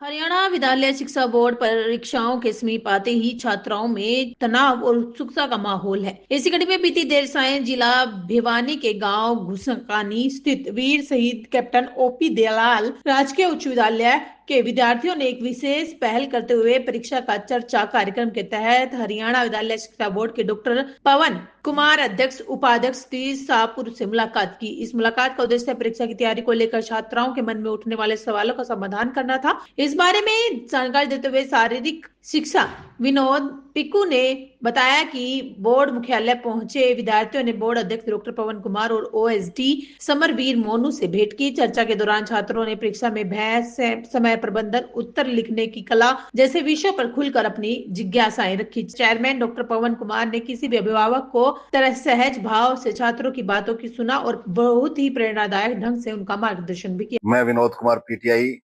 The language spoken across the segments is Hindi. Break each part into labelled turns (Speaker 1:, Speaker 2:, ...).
Speaker 1: हरियाणा विद्यालय शिक्षा बोर्ड परीक्षाओं के समीप आते ही छात्राओं में तनाव और उत्सुकता का माहौल है। इसी कड़ी में बीती देर सायं जिला भिवानी के गांव घुसकानी स्थित वीर शहीद कैप्टन ओपी दलाल राजकीय उच्च विद्यालय के विद्यार्थियों ने एक विशेष पहल करते हुए परीक्षा का चर्चा कार्यक्रम के तहत हरियाणा विद्यालय शिक्षा बोर्ड के डॉक्टर पवन कुमार अध्यक्ष उपाध्यक्ष शाहपुर से मुलाकात की। इस मुलाकात का उद्देश्य परीक्षा की तैयारी को लेकर छात्राओं के मन में उठने वाले सवालों का समाधान करना था। इस बारे में जानकारी देते हुए शारीरिक शिक्षा विनोद पिक्कू ने बताया कि बोर्ड मुख्यालय पहुंचे विद्यार्थियों ने बोर्ड अध्यक्ष डॉक्टर पवन कुमार और ओएसडी समरवीर मोनू से भेंट की। चर्चा के दौरान छात्रों ने परीक्षा में भय समय प्रबंधन उत्तर लिखने की कला जैसे विषयों पर खुलकर अपनी जिज्ञासाएं रखी। चेयरमैन डॉक्टर पवन कुमार ने किसी भी अभिभावक को तरह सहज भाव से छात्रों की बातों की सुना और बहुत ही प्रेरणादायक ढंग से उनका मार्गदर्शन भी किया।
Speaker 2: मैं विनोद कुमार पीटीआई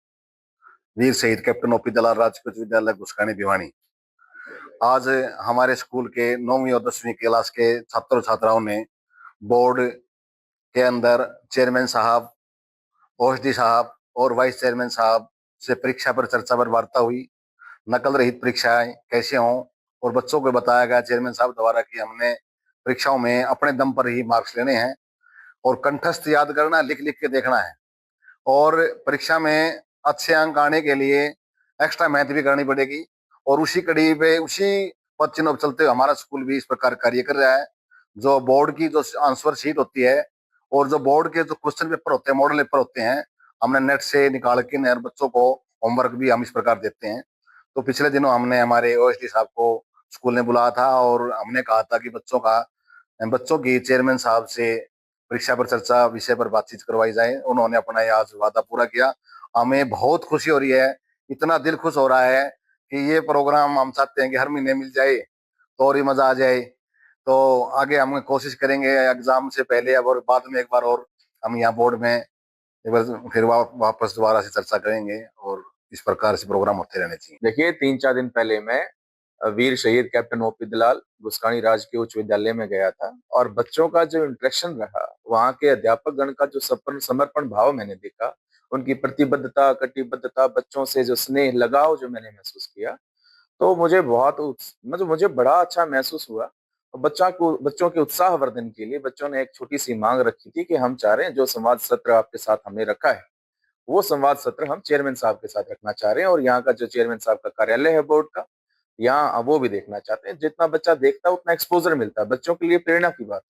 Speaker 2: वीर शहीद कैप्टन ओपी दलाल राजकीय उच्च विद्यालय घुसकानी भिवानी। आज हमारे स्कूल के 9वीं और 10वीं क्लास के छात्र छात्राओं ने बोर्ड के अंदर चेयरमैन साहब, ओएसडी साहब और वाइस चेयरमैन साहब से परीक्षा पर चर्चा पर वार्ता हुई। नकल रहित परीक्षाएं कैसे हों और बच्चों को बताया गया चेयरमैन साहब द्वारा कि हमने परीक्षाओं में अपने दम पर ही मार्क्स लेने हैं और कंठस्थ याद करना, लिख लिख के देखना है और परीक्षा में अच्छे अंक आने के लिए एक्स्ट्रा मेहनत भी करनी पड़ेगी। और उसी कड़ी पे उसी पद चिन्ह पर चलते हुए हमारा स्कूल भी इस प्रकार कार्य कर रहा है। जो बोर्ड की जो आंसर शीट होती है और जो बोर्ड के जो क्वेश्चन पेपर होते हैं, मॉडल पेपर होते हैं, हमने नेट से निकाल के नए बच्चों को होमवर्क भी हम इस प्रकार देते हैं। तो पिछले दिनों हमने हमारे ओएसडी साहब को स्कूल ने बुलाया था और हमने कहा था कि बच्चों की चेयरमैन साहब से परीक्षा पर चर्चा विषय पर बातचीत करवाई जाए। उन्होंने अपना ये आज वादा पूरा किया। हमें बहुत खुशी हो रही है, इतना दिल खुश हो रहा है कि ये प्रोग्राम हम चाहते हैं कि हर महीने मिल जाए तो और ही मजा आ जाए। तो आगे हम कोशिश करेंगे एग्जाम से पहले अब और बाद में एक बार और हम यहाँ बोर्ड में एक बार फिर वापस दोबारा से चर्चा करेंगे और इस प्रकार से प्रोग्राम होते रहने चाहिए।
Speaker 3: देखिए 3-4 दिन पहले मैं वीर शहीद कैप्टन ओपी दलाल गुस्कानी राजकीय उच्च विद्यालय में गया था और बच्चों का जो इंटरेक्शन रहा, वहाँ के अध्यापक गण का जो समर्पण भाव मैंने देखा, उनकी प्रतिबद्धता, कटिबद्धता, बच्चों से जो स्नेह लगाव जो मैंने महसूस किया, तो मुझे बड़ा अच्छा महसूस हुआ। बच्चों के उत्साहवर्धन के लिए बच्चों ने एक छोटी सी मांग रखी थी कि हम चाह रहे हैं जो संवाद सत्र आपके साथ हमने रखा है, वो संवाद सत्र हम चेयरमैन साहब के साथ रखना चाह रहे हैं और यहाँ का जो चेयरमैन साहब का कार्यालय है बोर्ड का, यहाँ वो भी देखना चाहते हैं। जितना बच्चा देखता है उतना एक्सपोजर मिलता है, बच्चों के लिए प्रेरणा की बात।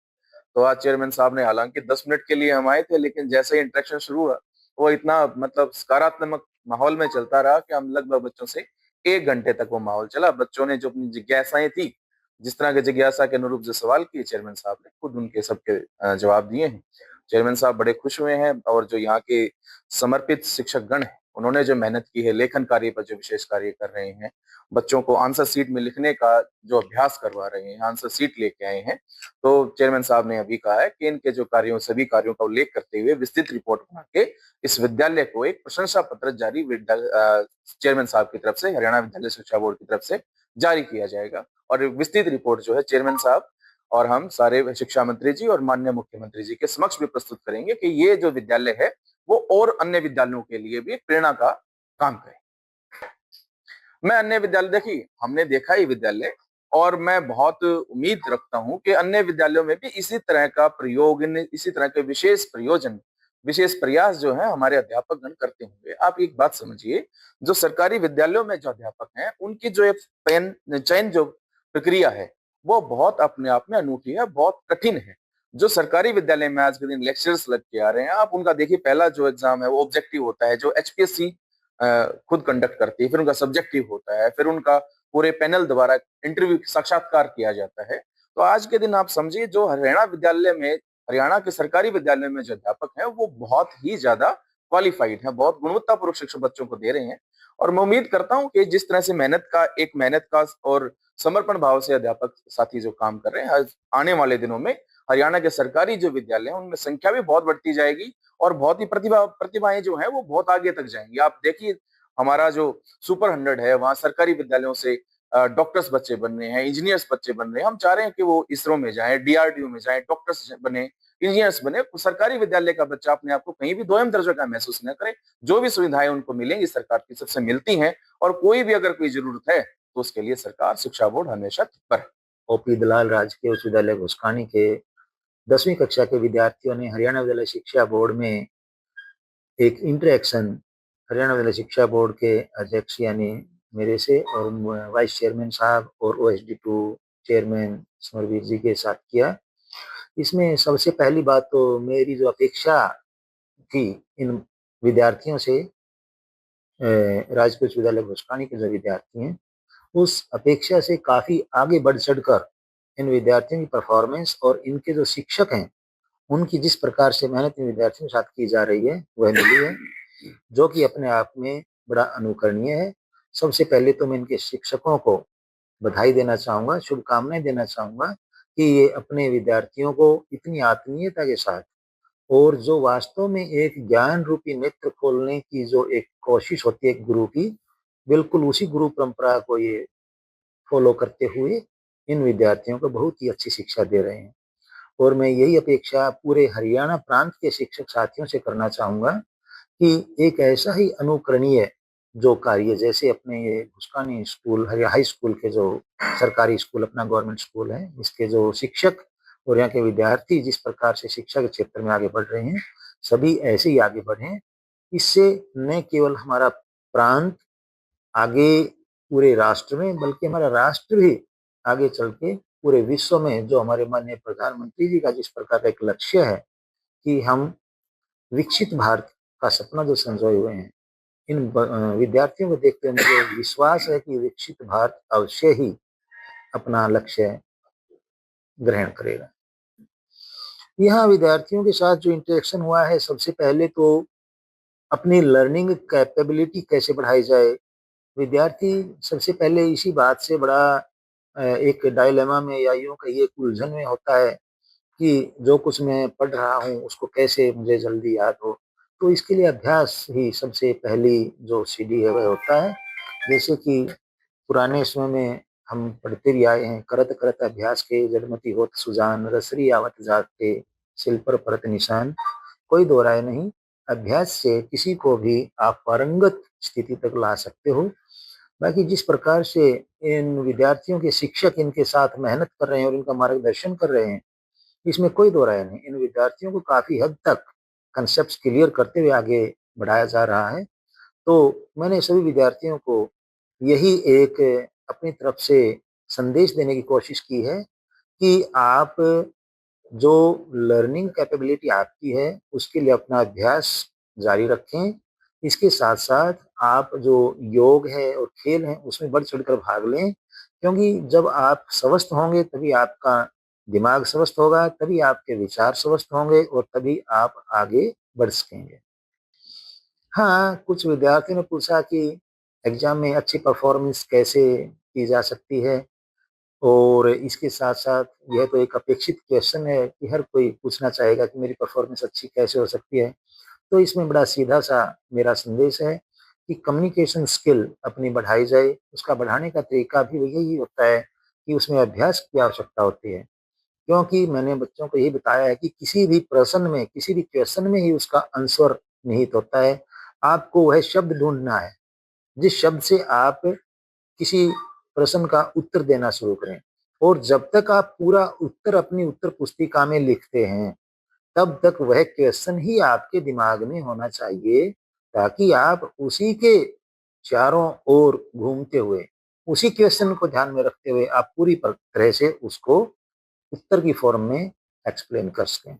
Speaker 3: तो आज चेयरमैन साहब ने, हालांकि 10 मिनट के लिए हम आए थे, लेकिन जैसे ही इंटरेक्शन शुरू हुआ वो इतना सकारात्मक माहौल में चलता रहा कि हम लगभग बच्चों से 1 घंटे तक वो माहौल चला। बच्चों ने जो अपनी जिज्ञासाएं थी, जिस तरह की जिज्ञासा के अनुरूप जो सवाल किए, चेयरमैन साहब ने खुद उनके सबके जवाब दिए हैं। चेयरमैन साहब बड़े खुश हुए हैं और जो यहाँ के समर्पित शिक्षक गण हैं, उन्होंने जो मेहनत की है, लेखन कार्य पर जो विशेष कार्य कर रहे हैं, बच्चों को आंसर शीट में लिखने का जो अभ्यास करवा रहे हैं, आंसर शीट लेके आए हैं। तो चेयरमैन साहब ने अभी कहा है कि इनके जो कार्यों, सभी कार्यों का उल्लेख करते हुए विस्तृत रिपोर्ट बना के इस विद्यालय को एक प्रशंसा पत्र जारी चेयरमैन साहब की तरफ से, हरियाणा विद्यालय शिक्षा बोर्ड की तरफ से जारी किया जाएगा। और विस्तृत रिपोर्ट जो है चेयरमैन साहब और हम सारे शिक्षा मंत्री जी और माननीय मुख्यमंत्री जी के समक्ष भी प्रस्तुत करेंगे कि ये जो विद्यालय है वो और अन्य विद्यालयों के लिए भी प्रेरणा का काम करे। मैं अन्य विद्यालय, देखिए हमने देखा ही विद्यालय, और मैं बहुत उम्मीद रखता हूं कि अन्य विद्यालयों में भी इसी तरह का प्रयोग, इसी तरह के विशेष प्रयोजन, विशेष प्रयास जो है हमारे अध्यापक गण करते होंगे। आप एक बात समझिए, जो सरकारी विद्यालयों में जो अध्यापक हैं उनकी जो एक चयन जो प्रक्रिया है वो बहुत अपने आप में अनूठी है, बहुत कठिन है। जो सरकारी विद्यालय में आज के दिन लेक्चर्स लग के आ रहे हैं, आप उनका देखिए, पहला जो एग्जाम है वो ऑब्जेक्टिव होता है, जो एचपीएससी खुद कंडक्ट करती है, फिर उनका सब्जेक्टिव होता है, फिर उनका पूरे पैनल द्वारा इंटरव्यू साक्षात्कार किया जाता है। तो आज के दिन आप समझिए, जो हरियाणा के सरकारी विद्यालय में जो अध्यापक हैं वो बहुत ही ज्यादा क्वालिफाइड हैं, बहुत गुणवत्तापूर्वक शिक्षा बच्चों को दे रहे हैं। और मैं उम्मीद करता हूं कि जिस तरह से मेहनत का और समर्पण भाव से अध्यापक साथी जो काम कर रहे हैं, आने वाले दिनों में हरियाणा के सरकारी जो विद्यालय हैं उनमें संख्या भी बहुत बढ़ती जाएगी और बहुत ही प्रतिभाएं जो है वो बहुत आगे तक जाएंगी। आप देखिए, हमारा जो सुपर 100 है, वहां सरकारी विद्यालयों से डॉक्टर्स बच्चे बन रहे हैं, इंजीनियर्स बच्चे बन रहे हैं। हम चाह रहे हैं कि वो इसरो में जाएं, डीआरडीओ में जाएं, डॉक्टर्स बने, इंजीनियर्स बने, सरकारी विद्यालय का बच्चा अपने आप को कहीं भी दोयम दर्जे का महसूस न करे। जो भी सुविधाएं उनको मिलेंगी सरकार की तरफ से मिलती हैं, और कोई भी अगर कोई जरूरत है तो उसके लिए सरकार शिक्षा बोर्ड हमेशा तत्पर है।
Speaker 4: ओपी दलाल राजकीय उच्च विद्यालय घुसकानी के 10वीं कक्षा के विद्यार्थियों ने हरियाणा विद्यालय शिक्षा बोर्ड में एक इंटरेक्शन हरियाणा विद्यालय शिक्षा बोर्ड के अध्यक्ष यानी मेरे से और वाइस चेयरमैन साहब और OSD2 चेयरमैन समरवीर जी के साथ किया। इसमें सबसे पहली बात तो मेरी जो अपेक्षा थी इन विद्यार्थियों से, राजकीय उच्च विद्यालय घुसकानी के जो विद्यार्थी हैं उस अपेक्षा से काफी आगे बढ़ चढ़कर इन विद्यार्थियों की परफॉर्मेंस और इनके जो शिक्षक हैं उनकी जिस प्रकार से मेहनत इन विद्यार्थियों के साथ की जा रही है वह मिली है, जो कि अपने आप में बड़ा अनुकरणीय है। सबसे पहले तो मैं इनके शिक्षकों को बधाई देना चाहूँगा, शुभकामनाएं देना चाहूँगा कि ये अपने विद्यार्थियों को इतनी आत्मीयता के साथ और जो वास्तव में एक ज्ञान रूपी नेत्र खोलने की जो एक कोशिश होती है गुरु की, बिल्कुल उसी गुरु परंपरा को ये फॉलो करते हुए इन विद्यार्थियों को बहुत ही अच्छी शिक्षा दे रहे हैं। और मैं यही अपेक्षा पूरे हरियाणा प्रांत के शिक्षक साथियों से करना चाहूँगा कि एक ऐसा ही अनुकरणीय जो कार्य, जैसे अपने ये घुसकानी स्कूल हाई स्कूल के जो सरकारी स्कूल अपना गवर्नमेंट स्कूल है, इसके जो शिक्षक और यहाँ के विद्यार्थी जिस प्रकार से शिक्षा के क्षेत्र में आगे बढ़ रहे हैं, सभी ऐसे ही आगे बढ़ें। इससे न केवल हमारा प्रांत आगे पूरे राष्ट्र में, बल्कि हमारा राष्ट्र भी आगे चल के पूरे विश्व में, जो हमारे माननीय प्रधानमंत्री जी का जिस प्रकार का एक लक्ष्य है कि हम विकसित भारत का सपना जो संजोए हुए हैं, इन विद्यार्थियों को देखते हुए मुझे विश्वास है कि विकसित भारत अवश्य ही अपना लक्ष्य ग्रहण करेगा। यहाँ विद्यार्थियों के साथ जो इंटरेक्शन हुआ है, सबसे पहले तो अपनी लर्निंग कैपेबिलिटी कैसे बढ़ाई जाए। विद्यार्थी सबसे पहले इसी बात से बड़ा एक डायलेमा में या यूं कहिए एक उलझन में होता है कि जो कुछ मैं पढ़ रहा हूँ उसको कैसे मुझे जल्दी याद हो। तो इसके लिए अभ्यास ही सबसे पहली जो सीढ़ी है वह होता है। जैसे कि पुराने समय में हम पढ़ते भी आए हैं, करत करत अभ्यास के जड़मति होत सुजान, रसरी आवत जाते सिल पर परत निशान। कोई दो राय नहीं, अभ्यास से किसी को भी आप पारंगत स्थिति तक ला सकते हो। बाकी जिस प्रकार से इन विद्यार्थियों के शिक्षक इनके साथ मेहनत कर रहे हैं और इनका मार्गदर्शन कर रहे हैं, इसमें कोई दो राय नहीं। इन विद्यार्थियों को काफी हद तक कंसेप्ट क्लियर करते हुए आगे बढ़ाया जा रहा है। तो मैंने सभी विद्यार्थियों को यही एक अपनी तरफ से संदेश देने की कोशिश की है कि आप जो लर्निंग कैपेबिलिटी आपकी है उसके लिए अपना अभ्यास जारी रखें। इसके साथ साथ आप जो योग है और खेल है उसमें बढ़ चढ़कर भाग लें, क्योंकि जब आप स्वस्थ होंगे तभी आपका दिमाग स्वस्थ होगा, तभी आपके विचार स्वस्थ होंगे और तभी आप आगे बढ़ सकेंगे। हाँ, कुछ विद्यार्थियों ने पूछा कि एग्जाम में अच्छी परफॉर्मेंस कैसे की जा सकती है, और इसके साथ साथ यह तो एक अपेक्षित क्वेश्चन है कि हर कोई पूछना चाहेगा कि मेरी परफॉर्मेंस अच्छी कैसे हो सकती है। तो इसमें बड़ा सीधा सा मेरा संदेश है कि कम्युनिकेशन स्किल अपनी बढ़ाई जाए। उसका बढ़ाने का तरीका भी यही होता है कि उसमें अभ्यास की आवश्यकता होती है, क्योंकि मैंने बच्चों को यही बताया है कि किसी भी प्रश्न में, किसी भी क्वेश्चन में ही उसका आंसर निहित होता है। आपको वह शब्द ढूंढना है जिस शब्द से आप किसी प्रश्न का उत्तर देना शुरू करें, और जब तक आप पूरा उत्तर अपनी उत्तर पुस्तिका में लिखते हैं तब तक वह क्वेश्चन ही आपके दिमाग में होना चाहिए, ताकि आप उसी के चारों ओर घूमते हुए उसी क्वेश्चन को ध्यान में रखते हुए आप पूरी तरह से उसको उत्तर की फॉर्म में एक्सप्लेन कर सकें।